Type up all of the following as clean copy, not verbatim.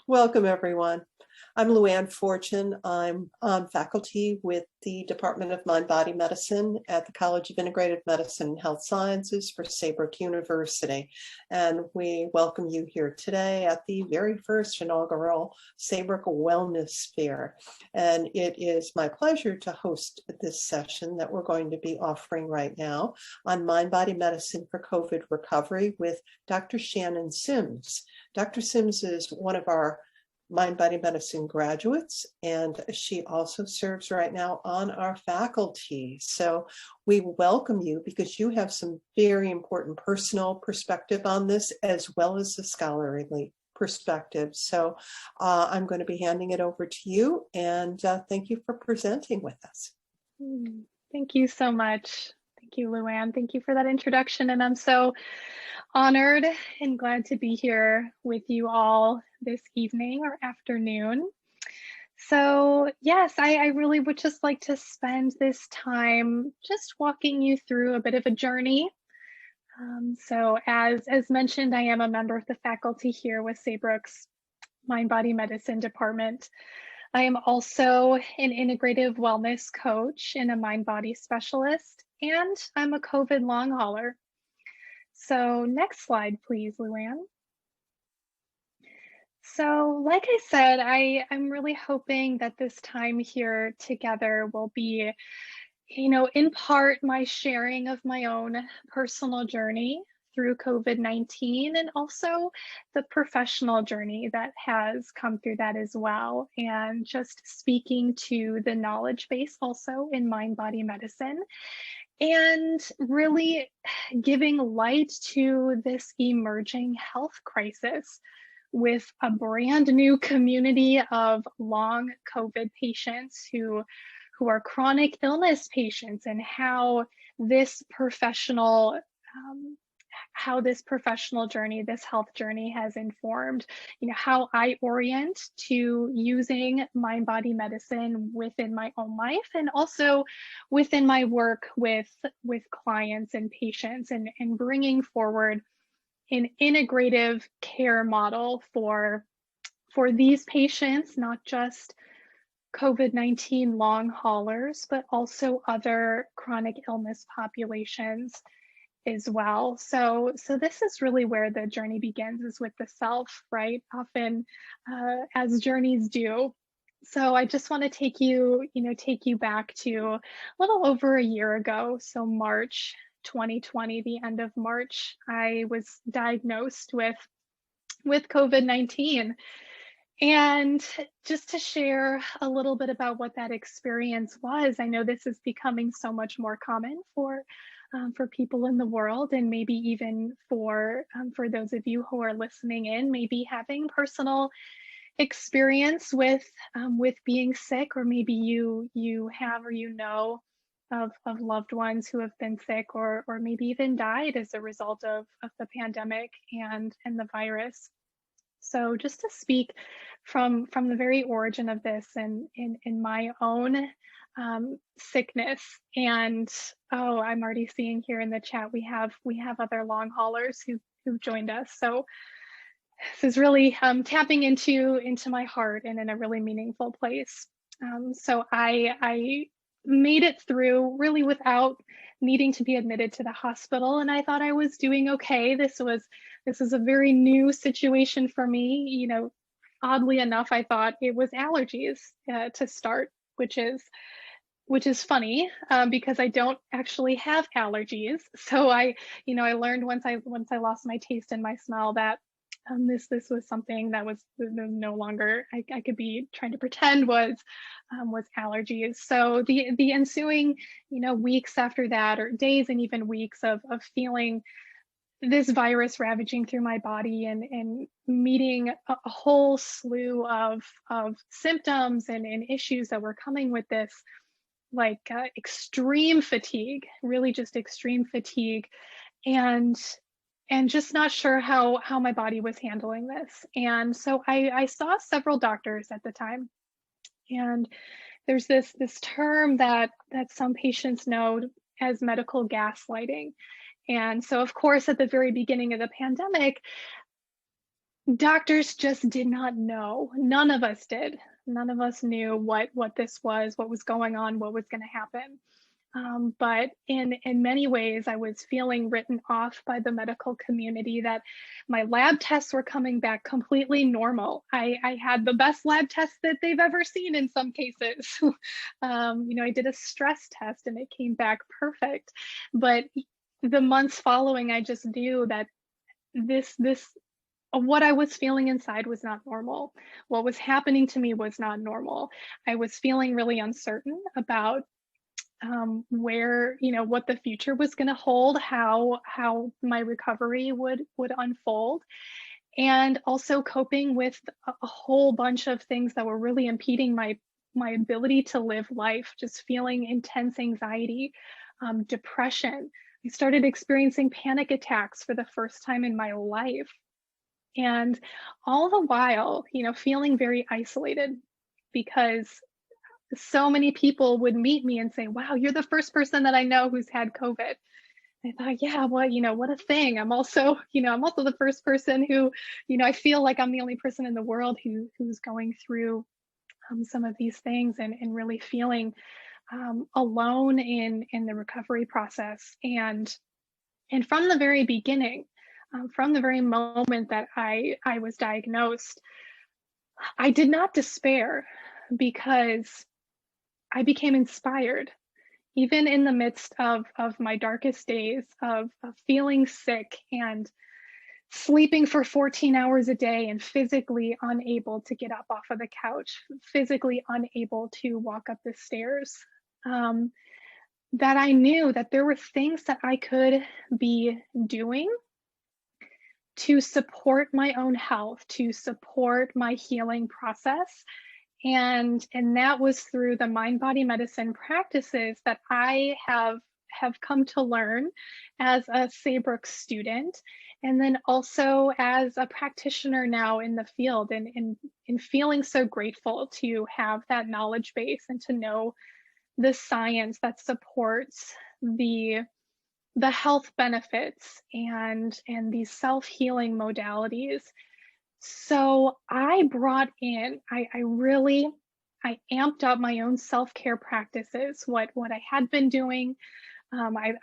Welcome, everyone. I'm Luann Fortune. I'm faculty with the Department of Mind-Body Medicine at the College of Integrative Medicine and Health Sciences for Saybrook University. And we welcome you here today at the very first inaugural Saybrook Wellness Fair. And it is my pleasure to host this session that we're going to be offering right now on mind-body medicine for COVID recovery with Dr. Shannon Sims. Dr. Sims is one of our mind-body medicine graduates, and she also serves right now on our faculty. So we welcome you because you have some very important personal perspective on this as well as the scholarly perspective. So I'm going to be handing it over to you, and thank you for presenting with us. Thank you so much. Thank you, Luann. Thank you for that introduction. And I'm so honored and glad to be here with you all this evening or afternoon. So yes, I really would just like to spend this time just walking you through a bit of a journey. So as mentioned, I am a member of the faculty here with Saybrook's Mind-Body Medicine department. I am also an integrative wellness coach and a mind-body specialist, and I'm a COVID long hauler. So next slide, please, Luann. So like I said, I'm really hoping that this time here together will be, in part my sharing of my own personal journey through COVID-19 and also the professional journey that has come through that as well. And just speaking to the knowledge base also in mind-body medicine and really giving light to this emerging health crisis with a brand new community of long COVID patients who are chronic illness patients, and how this professional journey, this health journey has informed, how I orient to using mind-body medicine within my own life and also within my work with clients and patients, and bringing forward an integrative care model for these patients, not just COVID-19 long haulers, but also other chronic illness populations as well. So this is really where the journey begins, is with the self, right? Often as journeys do. So I just want to take you back to a little over a year ago. So March 2020, the end of March, I was diagnosed with COVID-19. And just to share a little bit about what that experience was, I know this is becoming so much more common for people in the world, and maybe even for those of you who are listening in, maybe having personal experience with being sick, or maybe you have or of loved ones who have been sick or maybe even died as a result of the pandemic and the virus. So just to speak from the very origin of this and in my own sickness, and I'm already seeing here in the chat we have other long haulers who've joined us. So this is really tapping into my heart and in a really meaningful place. So I made it through really without needing to be admitted to the hospital, and I thought I was doing okay. This is a very new situation for me. Oddly enough, I thought it was allergies to start, which is funny because I don't actually have allergies. So I learned once I lost my taste and my smell that this was something that was no longer I could be trying to pretend was allergies. So the ensuing weeks after that, or days and even weeks of feeling this virus ravaging through my body and meeting a whole slew of symptoms and issues that were coming with this, like extreme fatigue, really just extreme fatigue, and just not sure how my body was handling this. And so I saw several doctors at the time, and there's this term that some patients know as medical gaslighting. And so of course, at the very beginning of the pandemic, Doctors just did not know. None of us did. None of us knew what this was, what was going on, what was going to happen. But in many ways, I was feeling written off by the medical community, that my lab tests were coming back completely normal. I had the best lab tests that they've ever seen in some cases. I did a stress test and it came back perfect. But the months following, I just knew that this what I was feeling inside was not normal. What was happening to me was not normal. I was feeling really uncertain about where, what the future was going to hold, how my recovery would unfold, and also coping with a whole bunch of things that were really impeding my ability to live life. Just feeling intense anxiety, depression. I started experiencing panic attacks for the first time in my life, and all the while, feeling very isolated, because so many people would meet me and say, "Wow, you're the first person that I know who's had COVID." I thought, yeah, well, what a thing. I'm also the first person who, I feel like I'm the only person in the world who's going through some of these things, and really feeling alone in the recovery process. And from the very beginning, from the very moment that I was diagnosed, I did not despair, because I became inspired. Even in the midst of my darkest days of feeling sick and sleeping for 14 hours a day and physically unable to get up off of the couch, physically unable to walk up the stairs, that I knew that there were things that I could be doing to support my own health, to support my healing process. And that was through the mind body medicine practices that I have come to learn as a Saybrook student, and then also as a practitioner now in the field, and feeling so grateful to have that knowledge base and to know the science that supports the health benefits and these self-healing modalities. So I amped up my own self-care practices, what I had been doing. I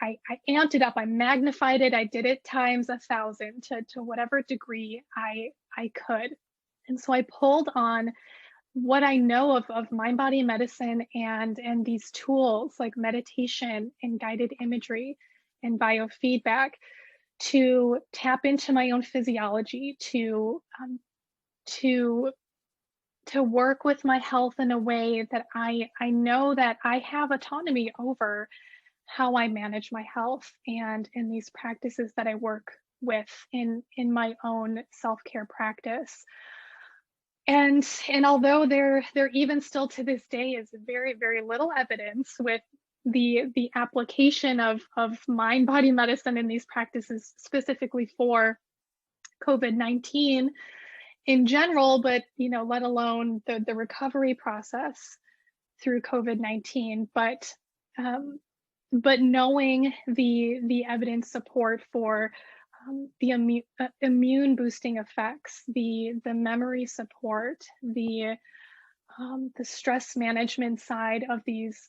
amped it up, I magnified it, I did it times 1,000 to whatever degree I could. And so I pulled on what I know of mind body medicine and these tools like meditation and guided imagery and biofeedback, to tap into my own physiology, to work with my health in a way that I know that I have autonomy over how I manage my health, and in these practices that I work with in my own self-care practice. And although there even still to this day is very, very little evidence with the application of mind body medicine in these practices specifically for COVID-19 in general, but let alone the recovery process through COVID-19, but knowing the evidence support for the immune boosting effects, the memory support, the stress management side of these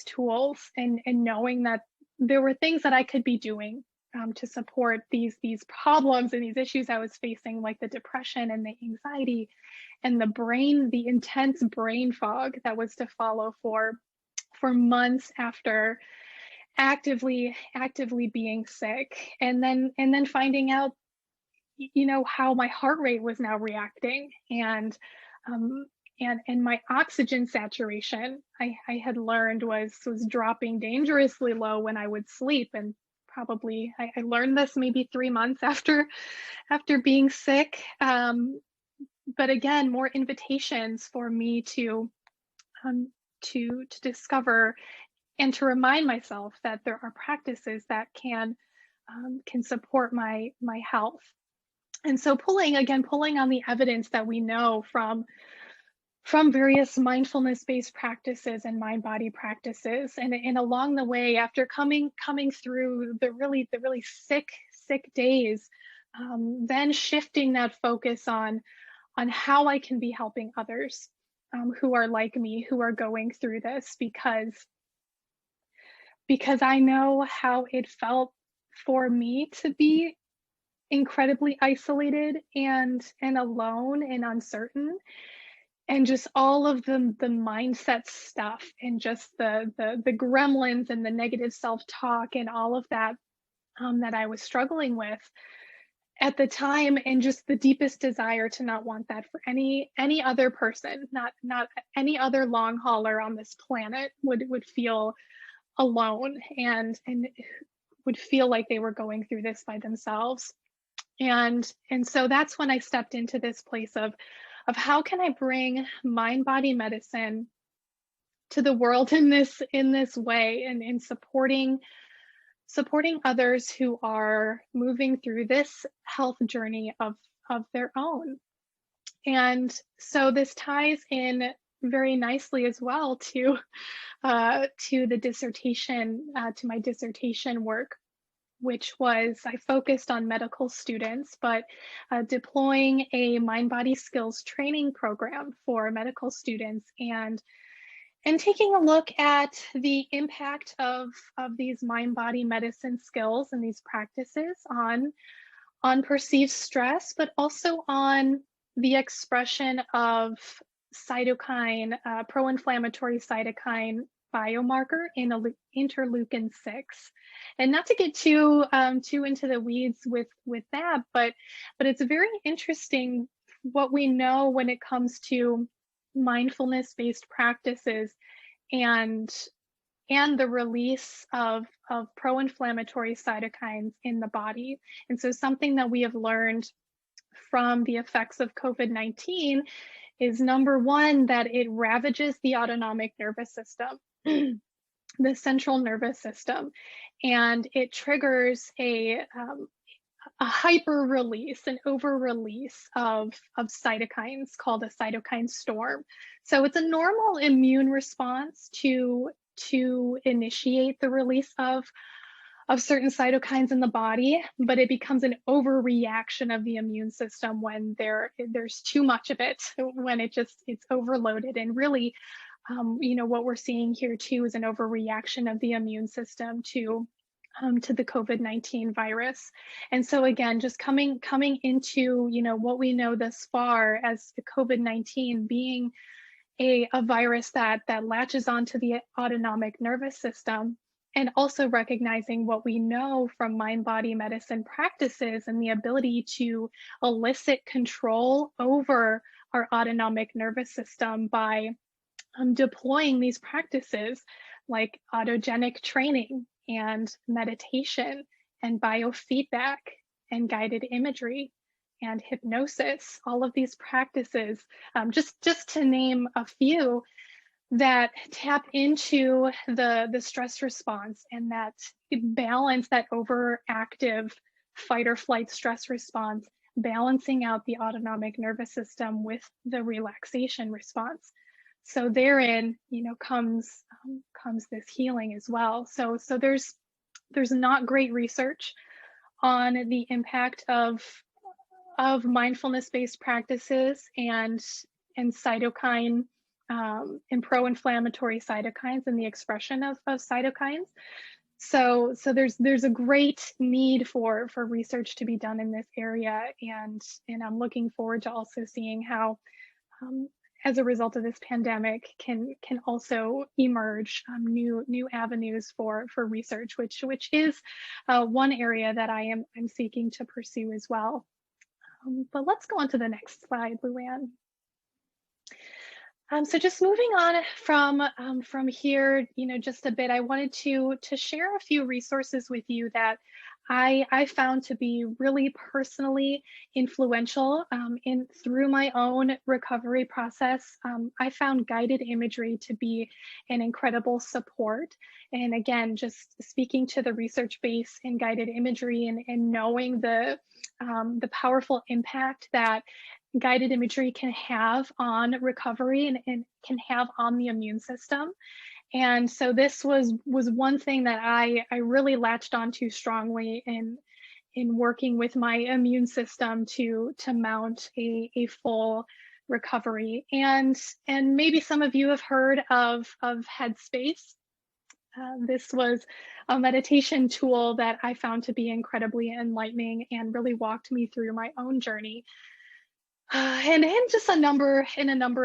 tools, and knowing that there were things that I could be doing to support these problems and these issues I was facing, like the depression and the anxiety and the intense brain fog that was to follow for months after actively being sick, and then finding out how my heart rate was now reacting, and my oxygen saturation I had learned was dropping dangerously low when I would sleep. And probably I learned this maybe 3 months after being sick. But again, more invitations for me to discover and to remind myself that there are practices that can support my health. And so pulling on the evidence that we know from various mindfulness-based practices and mind-body practices, and along the way, after coming through the really sick days then shifting that focus on how I can be helping others who are like me, who are going through this, because I know how it felt for me to be incredibly isolated and alone and uncertain, and just all of the mindset stuff, and just the gremlins and the negative self-talk and all of that that I was struggling with at the time, and just the deepest desire to not want that for any other person, not any other long hauler on this planet would feel alone and would feel like they were going through this by themselves. And so that's when I stepped into this place of how can I bring mind body medicine to the world in this way, and in supporting others who are moving through this health journey of their own. And so this ties in very nicely as well to the dissertation, to my dissertation work, which was, I focused on medical students, but deploying a mind-body skills training program for medical students, and taking a look at the impact of these mind-body medicine skills and these practices on perceived stress, but also on the expression of cytokine, pro-inflammatory cytokine biomarker in interleukin 6. And not to get too into the weeds with that, but it's very interesting what we know when it comes to mindfulness-based practices and the release of pro-inflammatory cytokines in the body. And so something that we have learned from the effects of COVID-19 is, number one, that it ravages the autonomic nervous system, the central nervous system, and it triggers a hyper release, an over release of cytokines called a cytokine storm. So it's a normal immune response to initiate the release of certain cytokines in the body, but it becomes an overreaction of the immune system when there's too much of it, when it's overloaded. And really, what we're seeing here too is an overreaction of the immune system to the COVID-19 virus. And so again, just coming into, what we know thus far as the COVID-19 being a virus that latches onto the autonomic nervous system, and also recognizing what we know from mind-body medicine practices and the ability to elicit control over our autonomic nervous system by deploying these practices like autogenic training and meditation and biofeedback and guided imagery and hypnosis. All of these practices, just to name a few, that tap into the stress response, and that balance, that overactive fight or flight stress response, balancing out the autonomic nervous system with the relaxation response. So therein, comes this healing as well. So there's not great research on the impact of mindfulness-based practices and cytokine and pro-inflammatory cytokines and the expression of cytokines. So there's a great need for research to be done in this area, and I'm looking forward to also seeing how, as a result of this pandemic, can also emerge new avenues for research, which is one area that I'm seeking to pursue as well. But let's go on to the next slide, Luann. So just moving on from here, just a bit, I wanted to share a few resources with you that I found to be really personally influential through my own recovery process. I found guided imagery to be an incredible support. And again, just speaking to the research base in guided imagery and knowing the powerful impact that guided imagery can have on recovery and can have on the immune system. And so this was one thing that I really latched onto strongly in working with my immune system to mount a full recovery. And maybe some of you have heard of Headspace. This was a meditation tool that I found to be incredibly enlightening and really walked me through my own journey, and in just a number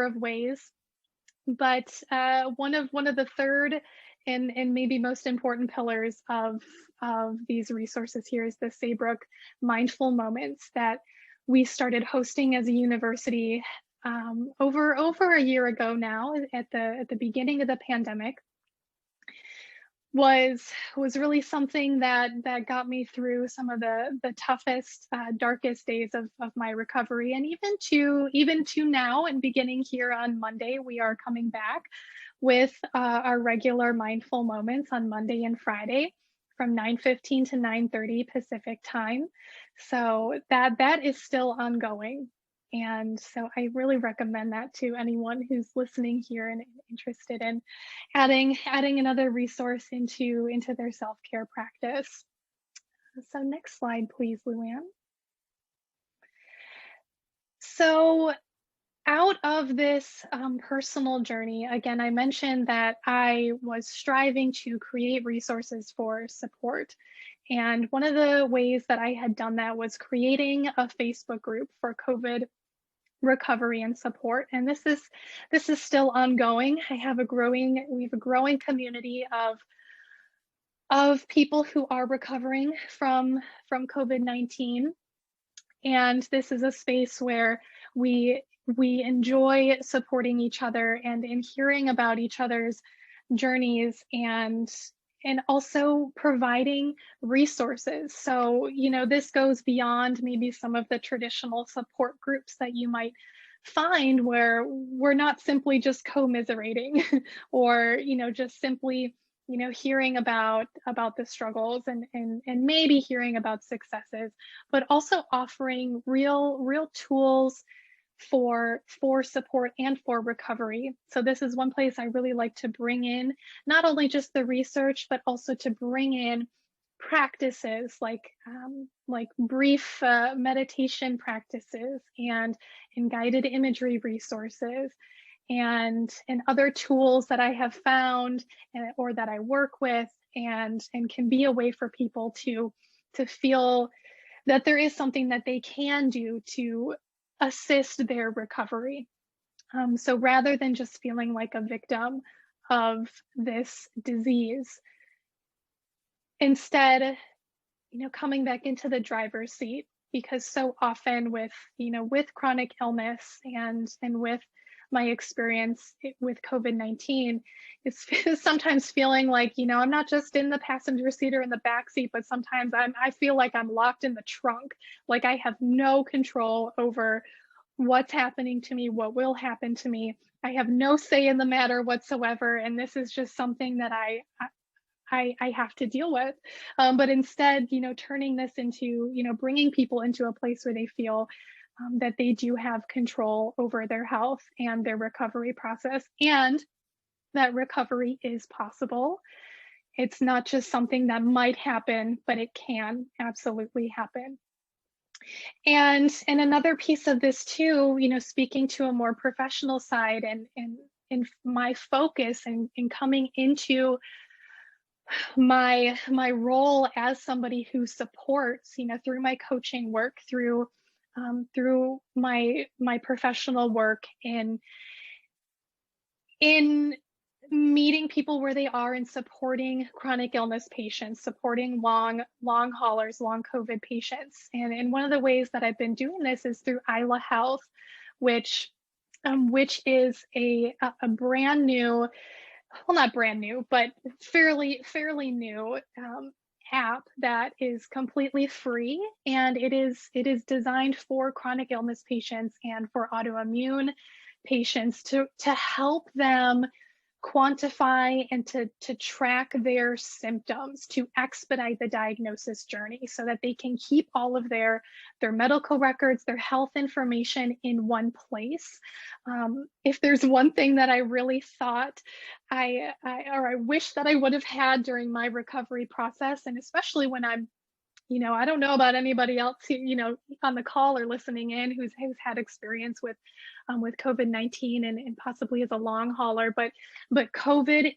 of ways. But one of the third and maybe most important pillars of these resources here is the Saybrook Mindful Moments that we started hosting as a university over a year ago now, at the beginning of the pandemic. Was really something that got me through some of the toughest, darkest days of my recovery. And even to now, and beginning here on Monday, we are coming back with our regular mindful moments on Monday and Friday from 9:15 to 9:30 Pacific time. So that is still ongoing. And so I really recommend that to anyone who's listening here and interested in adding another resource into their self-care practice. So next slide, please, Luann. So out of this personal journey, again, I mentioned that I was striving to create resources for support. And one of the ways that I had done that was creating a Facebook group for COVID recovery and support. And this is still ongoing. We have a growing community of people who are recovering from COVID-19. And this is a space where we enjoy supporting each other and in hearing about each other's journeys, and also providing resources. So, this goes beyond maybe some of the traditional support groups that you might find, where we're not simply just commiserating or, just simply, hearing about the struggles and maybe hearing about successes, but also offering real tools for support and for recovery. So this is one place I really like to bring in not only just the research, but also to bring in practices like brief meditation practices and guided imagery resources and other tools that I have found or that I work with, and can be a way for people to feel that there is something that they can do to assist their recovery. So rather than just feeling like a victim of this disease, instead, coming back into the driver's seat, because so often with chronic illness and with my experience with COVID-19, it's sometimes feeling like, I'm not just in the passenger seat or in the back seat, but sometimes I feel like I'm locked in the trunk, like I have no control over what's happening to me, what will happen to me. I have no say in the matter whatsoever. And this is just something that I have to deal with. But instead, turning this into, bringing people into a place where they feel that they do have control over their health and their recovery process, and that recovery is possible. It's not just something that might happen, but it can absolutely happen. And another piece of this too, speaking to a more professional side and my focus and coming into my role as somebody who supports, through my coaching work, through my professional work in meeting people where they are and supporting chronic illness patients, supporting long haulers, long COVID patients. And one of the ways that I've been doing this is through Aila Health, which is a brand new, well, not brand new, but fairly new app that is completely free, and it is designed for chronic illness patients and for autoimmune patients to help them quantify and to track their symptoms, to expedite the diagnosis journey so that they can keep all of their medical records, their health information in one place. If there's one thing that I really thought I wish that I would have had during my recovery process, and especially when I'm I don't know about anybody else who, on the call or listening in who's had experience with COVID-19 and possibly is a long hauler, but COVID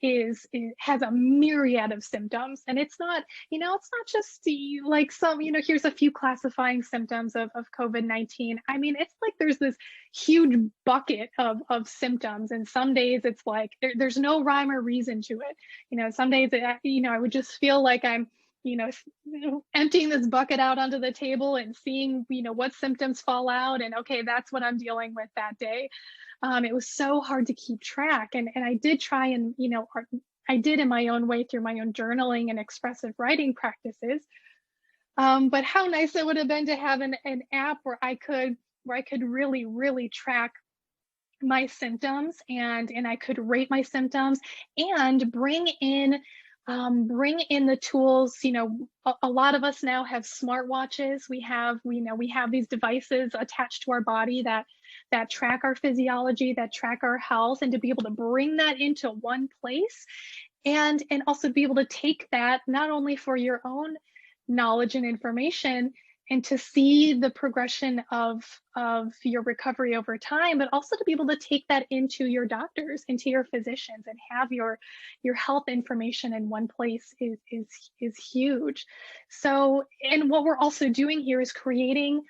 has a myriad of symptoms, and it's not just like some, here's a few classifying symptoms of COVID-19. I mean, it's like there's this huge bucket of symptoms, and some days it's like there's no rhyme or reason to it. Some days, I would just feel like I'm emptying this bucket out onto the table and seeing, what symptoms fall out, and okay, that's what I'm dealing with that day. It was so hard to keep track, and I did try and, I did in my own way through my own journaling and expressive writing practices. But how nice it would have been to have an app where I could really, really track my symptoms, and I could rate my symptoms and bring in the tools. A lot of us now have smartwatches. We have these devices attached to our body that track our physiology, that track our health, and to be able to bring that into one place, and also be able to take that not only for your own knowledge and information, and to see the progression of your recovery over time, but also to be able to take that into your doctors, into your physicians, and have your health information in one place is huge. So, and what we're also doing here is creating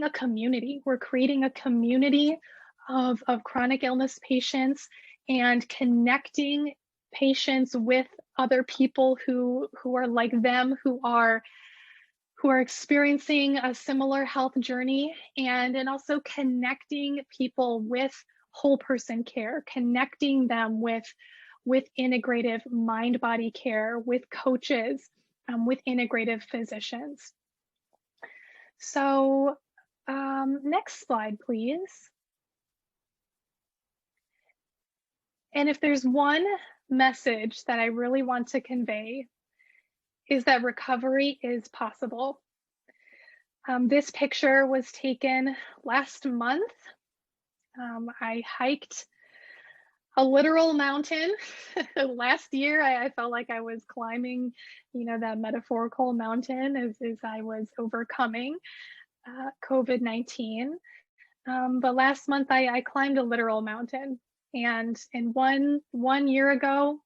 a community. We're creating a community of chronic illness patients, and connecting patients with other people who are like them, who are experiencing a similar health journey, and also connecting people with whole person care, connecting them with integrative mind body care, with coaches, with integrative physicians. So next slide, please. And if there's one message that I really want to convey, is that recovery is possible. This picture was taken last month. I hiked a literal mountain. Last year, I felt like I was climbing, that metaphorical mountain as I was overcoming COVID-19. But last month, I climbed a literal mountain. And one year ago,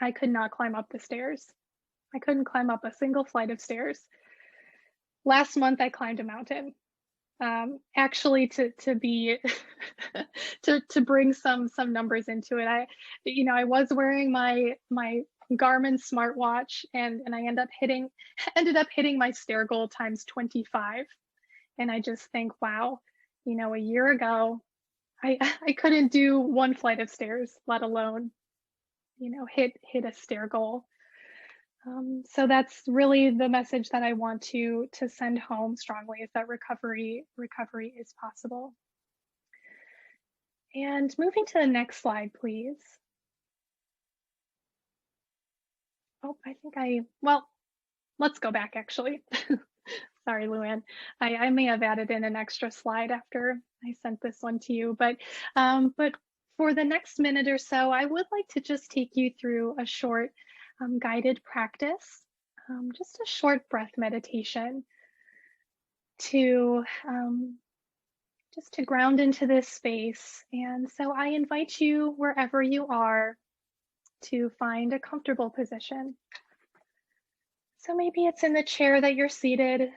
I could not climb up the stairs. I couldn't climb up a single flight of stairs. Last month, I climbed a mountain. Actually, to be to bring some numbers into it, I was wearing my Garmin smartwatch, and I ended up hitting my stair goal times 25. And I just think, wow, a year ago, I couldn't do one flight of stairs, let alone, hit a stair goal. So that's really the message that I want to send home strongly, is that recovery is possible. And moving to the next slide, please. Oh, let's go back actually. Sorry, Luann. I may have added in an extra slide after I sent this one to you, but for the next minute or so, I would like to just take you through a short guided practice, just a short breath meditation to just to ground into this space. And so I invite you, wherever you are, to find a comfortable position. So maybe it's in the chair that you're seated,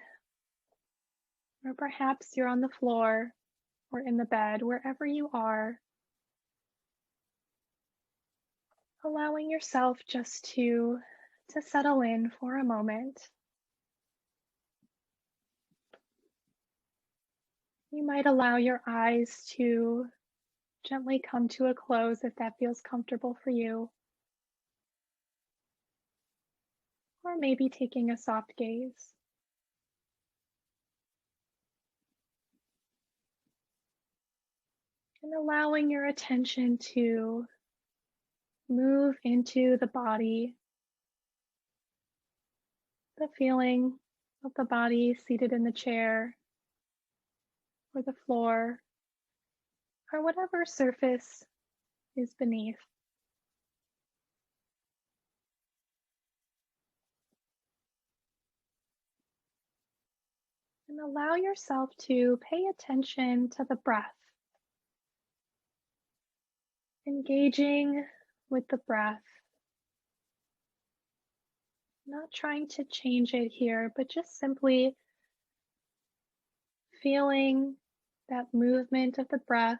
or perhaps you're on the floor or in the bed, wherever you are. Allowing yourself just to settle in for a moment. You might allow your eyes to gently come to a close if that feels comfortable for you. Or maybe taking a soft gaze. And allowing your attention to move into the body, the feeling of the body seated in the chair or the floor, or whatever surface is beneath. allow yourself to pay attention to the breath, engaging with the breath, not trying to change it here, but just simply feeling that movement of the breath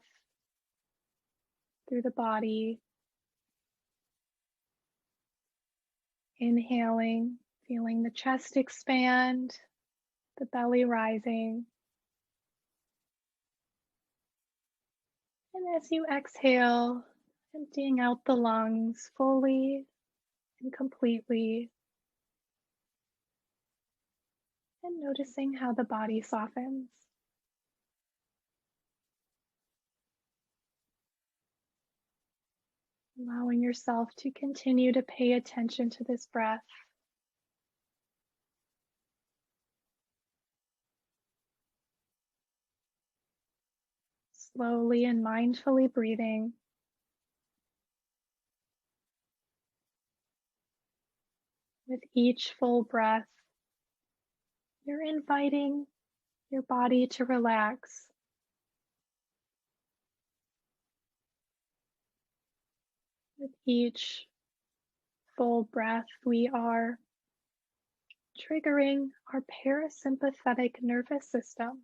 through the body. Inhaling, feeling the chest expand, the belly rising. And as you exhale, emptying out the lungs fully and completely, and noticing how the body softens. Allowing yourself to continue to pay attention to this breath. Slowly and mindfully breathing. With each full breath, you're inviting your body to relax. With each full breath, we are triggering our parasympathetic nervous system,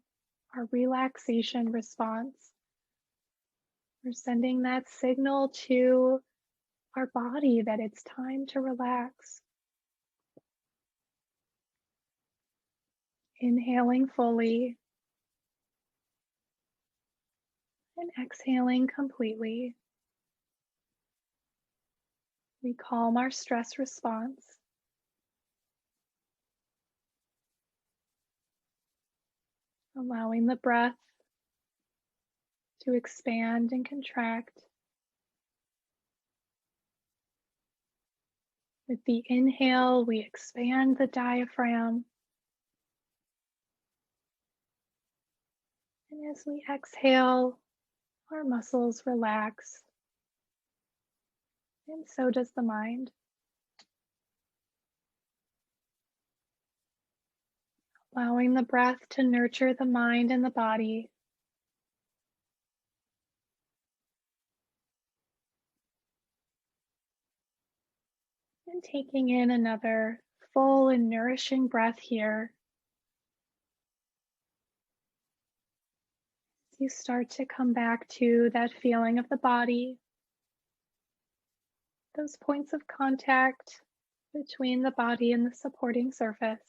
our relaxation response. We're sending that signal to our body that it's time to relax. Inhaling fully and exhaling completely. We calm our stress response. Allowing the breath to expand and contract. With the inhale, we expand the diaphragm. And as we exhale, our muscles relax. And so does the mind. Allowing the breath to nurture the mind and the body. And taking in another full and nourishing breath here. As you start to come back to that feeling of the body, those points of contact between the body and the supporting surface.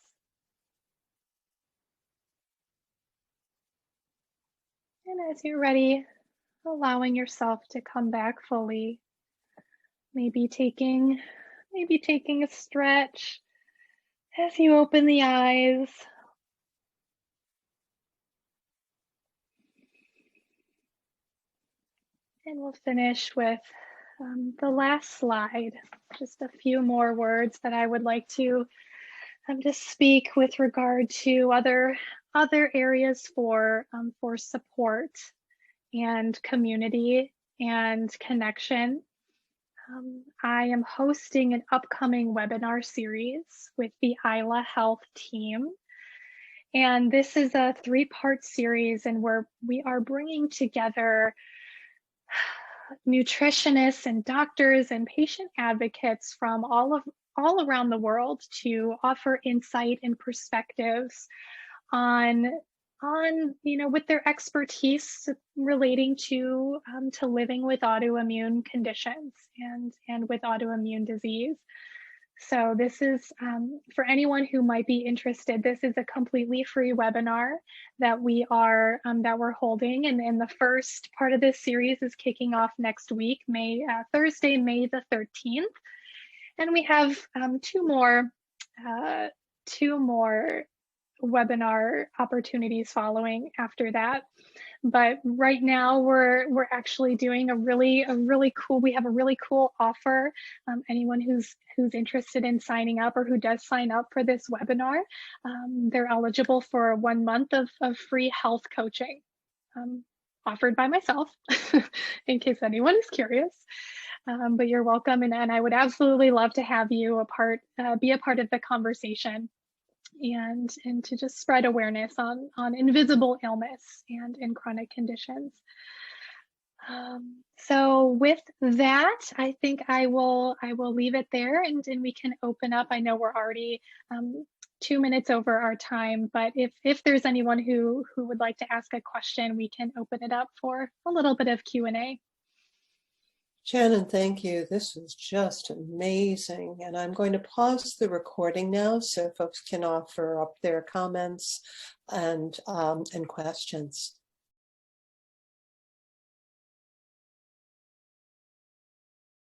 And as you're ready, allowing yourself to come back fully, maybe taking a stretch as you open the eyes. And we'll finish with the last slide. Just a few more words that I would like to just speak with regard to other areas for support and community and connection. I am hosting an upcoming webinar series with the Aila Health team. And this is a 3-part series, and we are bringing together nutritionists and doctors and patient advocates from all around the world to offer insight and perspectives on with their expertise relating to living with autoimmune conditions and with autoimmune disease. So this is for anyone who might be interested. This is a completely free webinar that we're holding, and the first part of this series is kicking off next week, Thursday, May the 13th, and we have two more webinar opportunities following after that. But right now we're actually doing a really cool, we have a really cool offer. Anyone who's interested in signing up or who does sign up for this webinar, they're eligible for 1 month of free health coaching offered by myself in case anyone is curious. But you're welcome, and I would absolutely love to have you be a part of the conversation. and to just spread awareness on invisible illness and in chronic conditions. So with that, I think I will leave it there, and we can open up. I know we're already 2 minutes over our time, but if there's anyone who would like to ask a question, we can open it up for a little bit of Q&A. Shannon, thank you. This was just amazing. And I'm going to pause the recording now so folks can offer up their comments and questions.